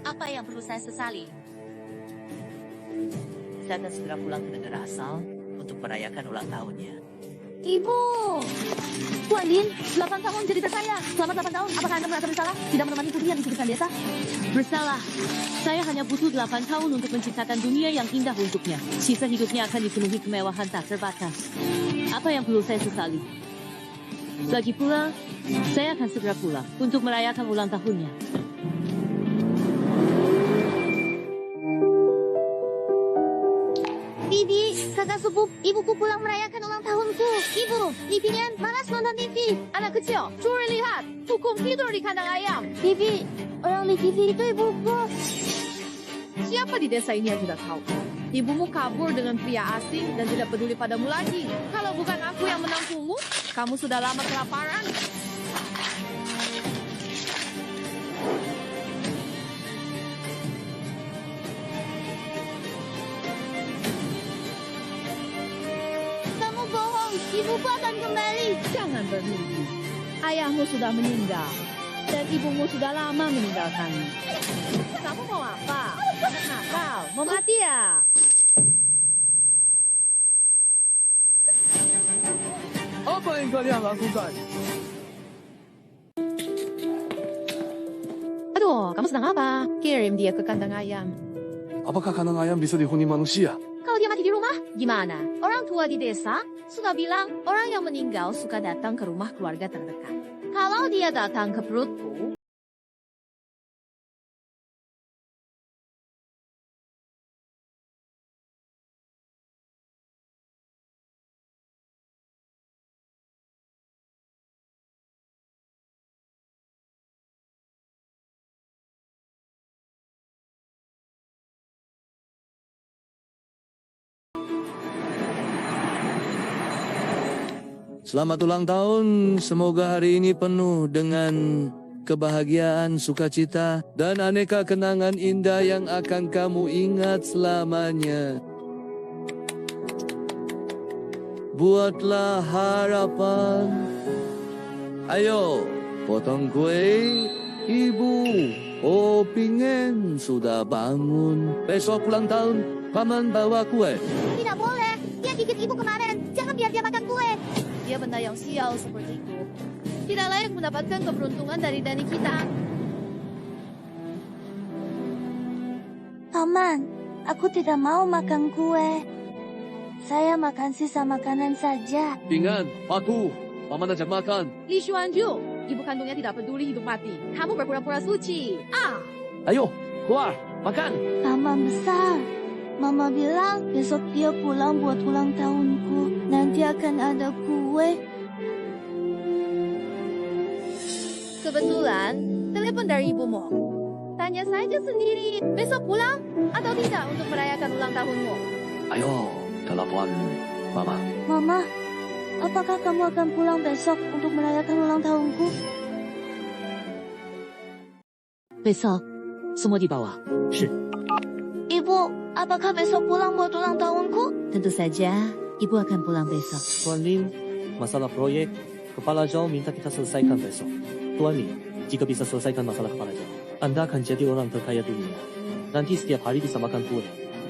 Apa yang perlu saya sesali? Saya akan segera pulang ke negara asal untuk merayakan ulang tahunnya. Ibu! Tuan Lin, 8 tahun jadi terkaya. Selama 8 tahun, apakah Anda merasa bersalah? Tidak menemani putri yang diciptakan desa? Bersalah. Saya hanya butuh 8 tahun untuk menciptakan dunia yang indah untuknya. Sisa hidupnya akan dipenuhi kemewahan tak terbatas. Apa yang perlu saya sesali? Lagi pula, saya akan segera pulang untuk merayakan ulang tahunnya. Bibi, kakak sepupu, ibuku pulang merayakan ulang tahunku. Ibu, Livian malas nonton TV. Anak kecil, curi lihat. Hukum tidur di kandang ayam. Bibi, orang di TV itu ibuku. Siapa di desa ini yang tidak tahu? Ibumu kabur dengan pria asing dan tidak peduli padamu lagi. Kalau bukan aku yang menampungmu, kamu sudah lama kelaparan. Kamu bohong, ibuku akan kembali. Jangan bermimpi. Ayahmu sudah meninggal. Dan ibumu sudah lama meninggalkanmu. Kamu mau apa? Anak nakal, mau mati ya? Apa yang kalian lakukan? Aduh, kamu sedang apa? Kirim dia ke kandang ayam. Apakah kandang ayam bisa dihuni manusia? Kalau dia mati di rumah, gimana? Orang tua di desa suka bilang orang yang meninggal suka datang ke rumah keluarga terdekat. Kalau dia datang ke perutku, Selamat ulang tahun, semoga hari ini penuh dengan kebahagiaan, sukacita, dan aneka kenangan indah yang akan kamu ingat selamanya. Buatlah harapan. Ayo, potong kue, ibu. Oh, pingin sudah bangun. Besok ulang tahun, paman bawa kue. Tidak boleh, dia gigit ibu kemarin. Jangan biar dia makan kue. dia benda yang sial sepertiku. Tidak layak mendapatkan keberuntungan dari Dani kita. Paman, aku tidak mau makan kue. Saya makan sisa makanan saja. Ingat, patuh. Paman ajak makan. Li Xuanju, ibu kandungnya tidak peduli hidup mati. Kamu berpura-pura suci. Ayo, keluar, makan. Paman besar, Mama bilang besok dia pulang buat ulang tahunku. Nanti akan ada kue. Kebetulan, telepon dari ibumu. Tanya saja sendiri, besok pulang atau tidak untuk merayakan ulang tahunmu? Ayo, telepon Mama. Mama, apakah kamu akan pulang besok untuk merayakan ulang tahunku? Besok, semua di bawah. Ibu, apakah besok pulang buat ulang tahunku? Tentu saja, ibu akan pulang besok. Tuan Lin, masalah proyek, Kepala Zhao minta kita selesaikan besok. Tuan Lin, jika bisa selesaikan masalah Kepala Zhao, Anda akan jadi orang terkaya dunia. Nanti setiap hari bisa makan kue.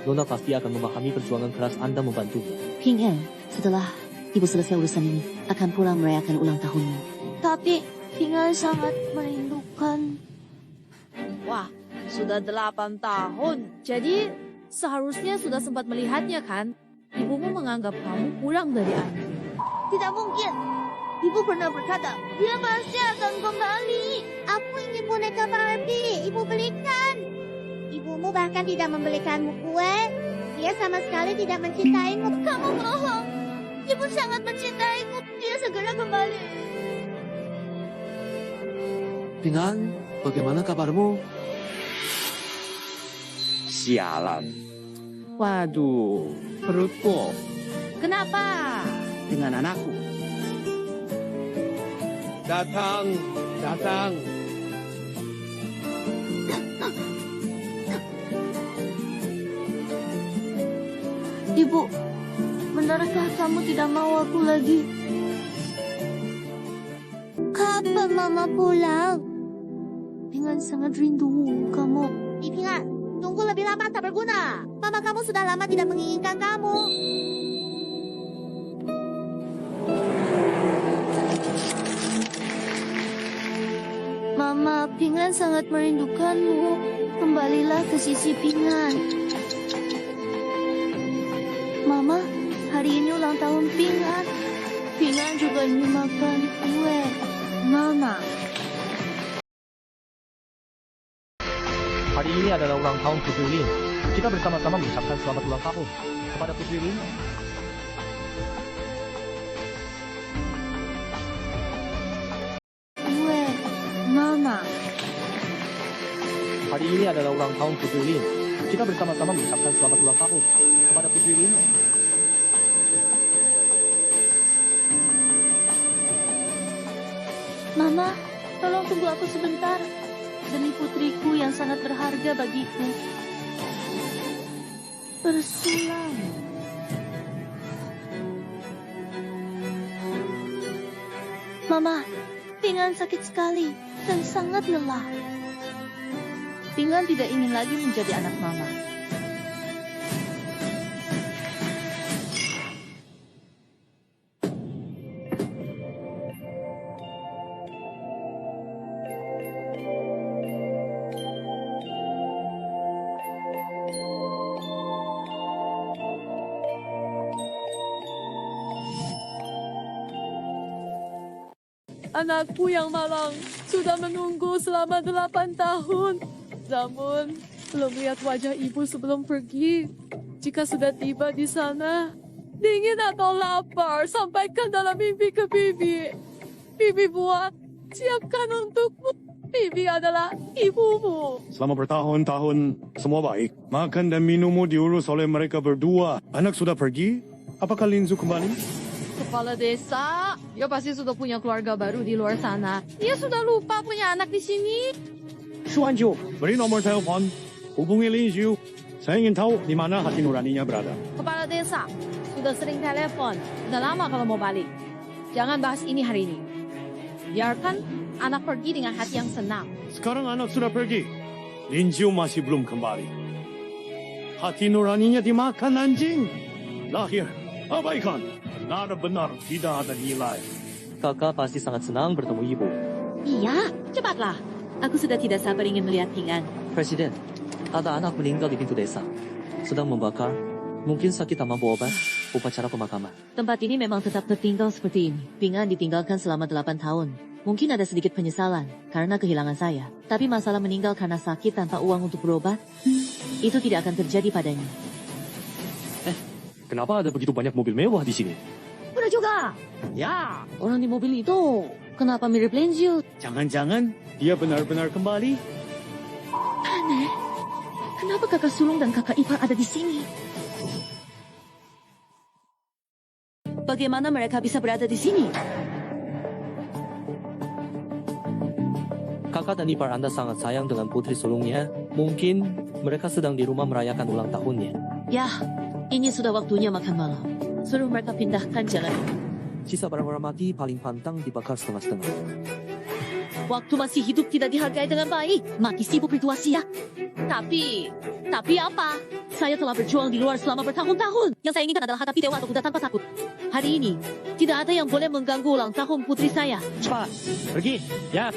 Nona pasti akan memahami perjuangan keras Anda membantunya. Ping En, setelah ibu selesai urusan ini, akan pulang merayakan ulang tahunmu. Tapi, Pingan sangat merindukan. Wah, sudah 8 tahun. Jadi, seharusnya sudah sempat melihatnya kan? Ibumu menganggap kamu kurang dari anjing. Tidak mungkin. Ibu pernah berkata, dia pasti akan kembali. Aku ingin boneka Barbie. Ibu belikan. Ibumu bahkan tidak membelikanmu kue. Dia sama sekali tidak mencintaimu. Kamu bohong. Ibu sangat mencintaiku. Dia segera kembali. Pingan, bagaimana kabarmu? Sialan. Waduh, perutku Kenapa? dengan anakku. Datang, datang. Ibu, benarkah kamu tidak mau aku lagi? Kapan Mama pulang? Pingan sangat rindu kamu. Pingan, tunggu lebih lama tak berguna. Mama kamu sudah lama tidak menginginkan kamu. Mama, Pingan sangat merindukanmu. Kembalilah ke sisi Pingan. Mama, hari ini ulang tahun Pingan. Pingan juga ingin makan kue. Mama. Hari ini adalah ulang tahun Putri Lin. Kita bersama-sama mengucapkan selamat ulang tahun kepada Putri Lin. Kue. Mama. Hari ini adalah ulang tahun Putri Lin. Kita bersama-sama mengucapkan selamat ulang tahun kepada Putri Lin. Mama, tolong tunggu aku sebentar. Demi putriku yang sangat berharga bagiku. Bersulang. Mama, Pingan sakit sekali dan sangat lelah. Pingan tidak ingin lagi menjadi anak Mama. Anakku yang malang sudah menunggu selama 8 tahun. Namun, belum lihat wajah ibu sebelum pergi. Jika sudah tiba di sana, dingin atau lapar, sampaikan dalam mimpi ke Bibi. Bibi buat, siapkan untukmu. Bibi adalah ibumu. Selama bertahun-tahun, semua baik. Makan dan minummu diurus oleh mereka berdua. Anak sudah pergi? Apakah Linzu kembali? Kepala desa, dia pasti sudah punya keluarga baru di luar sana. Dia sudah lupa punya anak di sini. Shuanju, beri nomor telepon. Hubungi Linzu. Saya ingin tahu di mana hati nuraninya berada. Kepala desa, sudah sering telepon. Udah lama kalau mau balik. Jangan bahas ini hari ini. Biarkan anak pergi dengan hati yang senang. Sekarang anak sudah pergi. Linzu masih belum kembali. Hati nuraninya dimakan anjing. Lahir, abaikan. Benar-benar tidak ada nilai. Kakak pasti sangat senang bertemu ibu. Iya, cepatlah. Aku sudah tidak sabar ingin melihat Pingan. Presiden, ada anak meninggal di pintu desa. Sedang membakar. Mungkin sakit tak mampu obat. Upacara pemakaman. Tempat ini memang tetap tertinggal seperti ini. Pingan ditinggalkan selama 8 tahun. Mungkin ada sedikit penyesalan karena kehilangan saya. Tapi masalah meninggal karena sakit tanpa uang untuk berobat, itu tidak akan terjadi padanya. Kenapa ada begitu banyak mobil mewah di sini? Udah juga. Ya, orang di mobil itu kenapa mirip Linzu? Jangan-jangan dia benar-benar kembali. Aneh. Kenapa kakak sulung dan kakak ipar ada di sini? Bagaimana mereka bisa berada di sini? Kakak dan ipar Anda sangat sayang dengan putri sulungnya. Mungkin mereka sedang di rumah merayakan ulang tahunnya. Ya, ini sudah waktunya makan malam. Suruh mereka pindahkan jalan. Sisa barang-barang mati paling pantang dibakar setengah-setengah. Waktu masih hidup tidak dihargai dengan baik. Mati sibuk ritual ya. Tapi apa? Saya telah berjuang di luar selama bertahun-tahun. Yang saya inginkan adalah hadapi dewa atau kuda tanpa takut. Hari ini, tidak ada yang boleh mengganggu ulang tahun putri saya. Cepat, pergi, ya.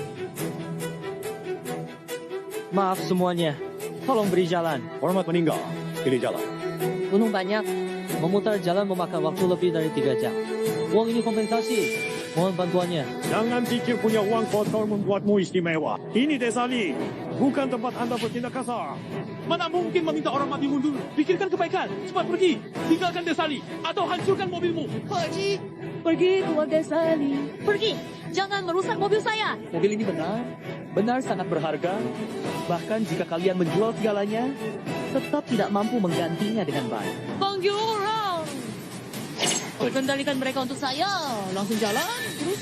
Maaf semuanya, tolong beri jalan. Hormat meninggal. Pilih jalan. Gunung banyak, memutar jalan memakan waktu lebih dari 3 jam. Uang ini kompensasi, mohon bantuannya. Jangan pikir punya uang kotor membuatmu istimewa. Ini desa Li, bukan tempat Anda bertindak kasar. Mana mungkin meminta orang mati mundur? Pikirkan kebaikan. Cepat pergi. Tinggalkan desa Li. Atau hancurkan mobilmu. Pergi keluar desa ini. Pergi, jangan merusak mobil saya. Mobil ini benar sangat berharga. Bahkan jika kalian menjual segalanya, tetap tidak mampu menggantinya dengan baik. Panggil orang. Kendalikan mereka untuk saya. Langsung jalan, terus.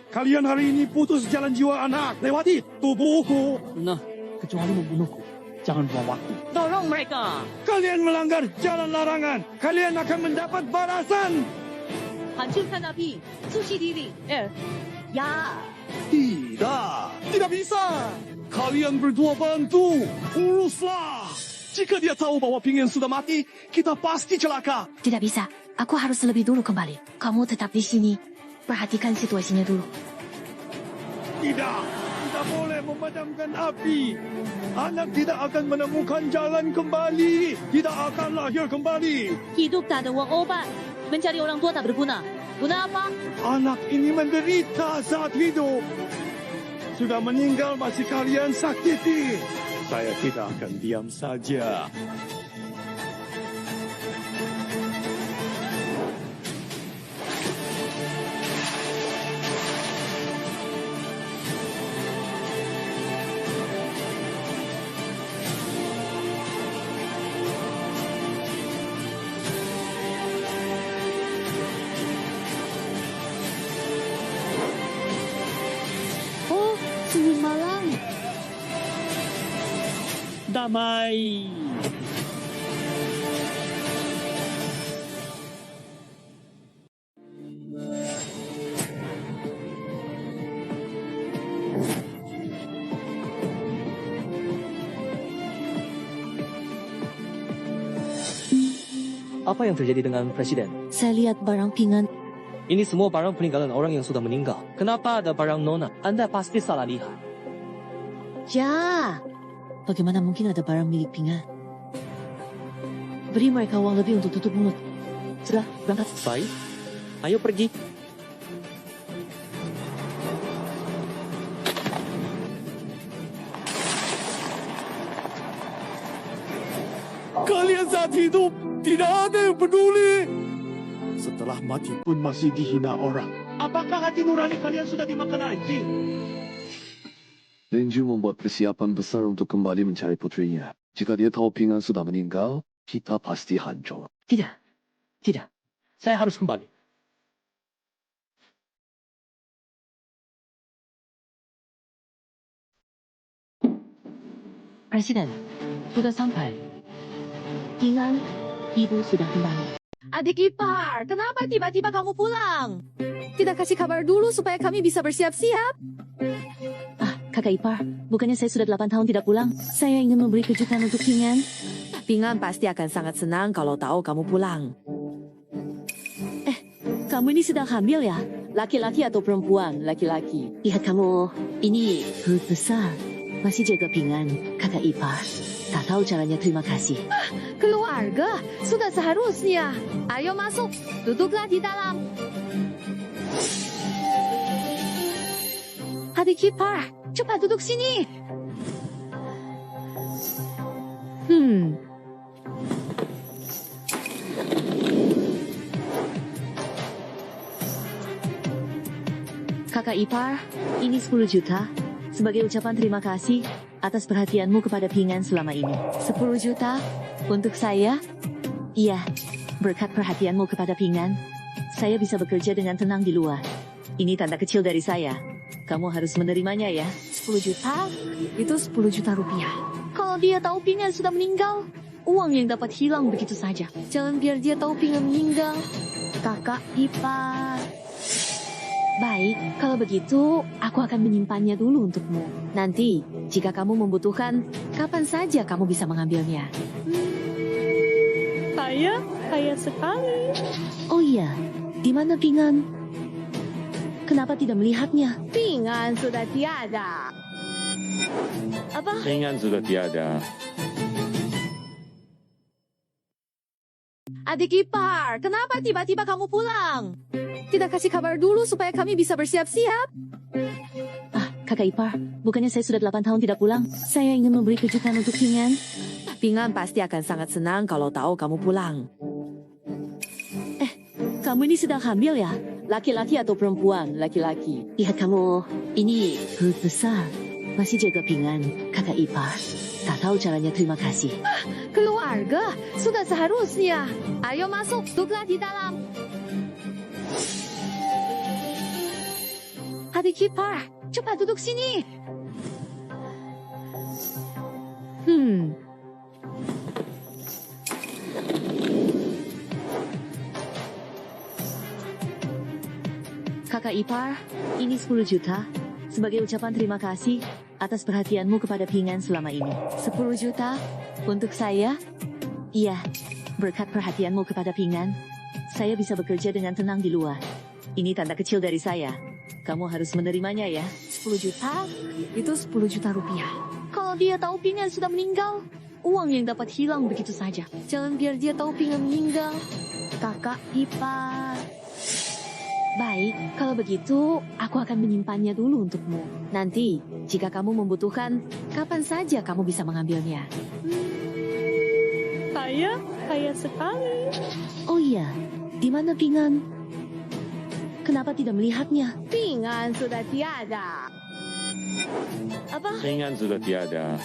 Kalian hari ini putus jalan jiwa anak. Lewati tubuhku. Nah, kecuali membunuhku. Jangan buang waktu. Dorong mereka. Kalian melanggar jalan larangan. Kalian akan mendapat balasan. Hancurkan api. Suci diri. Ya, Tidak, tidak bisa. Kalian berdua bantu, uruslah. Jika dia tahu bahwa Pingyan sudah mati, kita pasti celaka. Tidak bisa. Aku harus lebih dulu kembali. Kamu tetap di sini. Perhatikan situasinya dulu. Tidak, tidak boleh memadamkan api. Anak tidak akan menemukan jalan kembali. Tidak akan lahir kembali. Hidup tak ada uang obat. Mencari orang tua tak berguna. Guna apa? Anak ini menderita saat hidup. Sudah meninggal masih kalian sakiti. Saya tidak akan diam saja. Oh, senyum malang. Damai. Apa yang terjadi dengan Presiden? Saya lihat barang Pingan. Ini semua barang peninggalan orang yang sudah meninggal. Kenapa ada barang Nona? Anda pasti salah lihat. Ya. Bagaimana mungkin ada barang milik Pingan? Beri mereka uang lebih untuk tutup mulut. Sudah, berangkat. Baik, ayo pergi. Kalian saat hidup tidak ada yang peduli. Setelah mati pun masih dihina orang. Apakah hati nurani kalian sudah dimakan anjing? Linju membuat persiapan besar untuk kembali mencari putrinya. Jika dia tahu Pingyan sudah meninggal, kita pasti hancur. Tidak, tidak. Saya harus kembali. Presiden, sudah sampai. Pingan, ibu sudah kembali. Adik ipar, kenapa tiba-tiba kamu pulang? Tidak kasih kabar dulu supaya kami bisa bersiap-siap? Ah, kakak ipar, bukannya saya sudah 8 tahun tidak pulang? Saya ingin memberi kejutan untuk Pingan. Pingan pasti akan sangat senang kalau tahu kamu pulang. Kamu ini sedang hamil ya? Laki-laki atau perempuan? Laki-laki. Lihat kamu, ini perut besar. Masih jaga Pingan, kakak ipar. Tak tahu caranya terima kasih. Keluarga, sudah seharusnya. Ayo masuk, duduklah di dalam. Adik ipar, cepat duduk sini. Kakak ipar, ini 10 juta. Sebagai ucapan terima kasih atas perhatianmu kepada Pingan selama ini. 10 juta? Untuk saya? Iya, berkat perhatianmu kepada Pingan, saya bisa bekerja dengan tenang di luar. Ini tanda kecil dari saya. Kamu harus menerimanya ya. 10 juta? Itu 10 juta rupiah. Kalau dia tahu Pingan sudah meninggal, uang yang dapat hilang begitu saja. Jangan biar dia tahu Pingan meninggal. Kakak ipar. Baik, kalau begitu, aku akan menyimpannya dulu untukmu. Nanti, jika kamu membutuhkan, kapan saja kamu bisa mengambilnya. Kaya sekali. Oh iya, di mana Pingan? Kenapa tidak melihatnya? Pingan sudah tiada. Apa? Pingyan sudah tiada. Adik ipar, kenapa tiba-tiba kamu pulang? Tidak kasih kabar dulu supaya kami bisa bersiap-siap? Ah, kakak ipar, bukannya saya sudah 8 tahun tidak pulang? Saya ingin memberi kejutan untuk Pingan. Pingan pasti akan sangat senang kalau tahu kamu pulang. Kamu ini sedang hamil ya? Laki-laki atau perempuan? Laki-laki. Lihat kamu, ini perut besar. Masih jaga Pingan, kakak ipar. Tak tahu caranya terima kasih. Keluarga, sudah seharusnya. Ayo masuk, duduklah di dalam. Adik ipar, cepat duduk sini. Kakak ipar, ini 10 juta. Sebagai ucapan terima kasih atas perhatianmu kepada Pingan selama ini. 10 juta untuk saya? Iya, berkat perhatianmu kepada Pingan, saya bisa bekerja dengan tenang di luar. Ini tanda kecil dari saya. Kamu harus menerimanya ya. 10 juta? Itu 10 juta rupiah. Kalau dia tahu Pingan sudah meninggal, uang yang dapat hilang begitu saja. Jangan biar dia tahu Pingan meninggal. Kakak ipar. Baik, kalau begitu aku akan menyimpannya dulu untukmu. Nanti, jika kamu membutuhkan, kapan saja kamu bisa mengambilnya. Kaya sekali. Oh iya, di mana Pingan? Kenapa tidak melihatnya? Pingan sudah tiada. Apa? Ringan sudah tiada.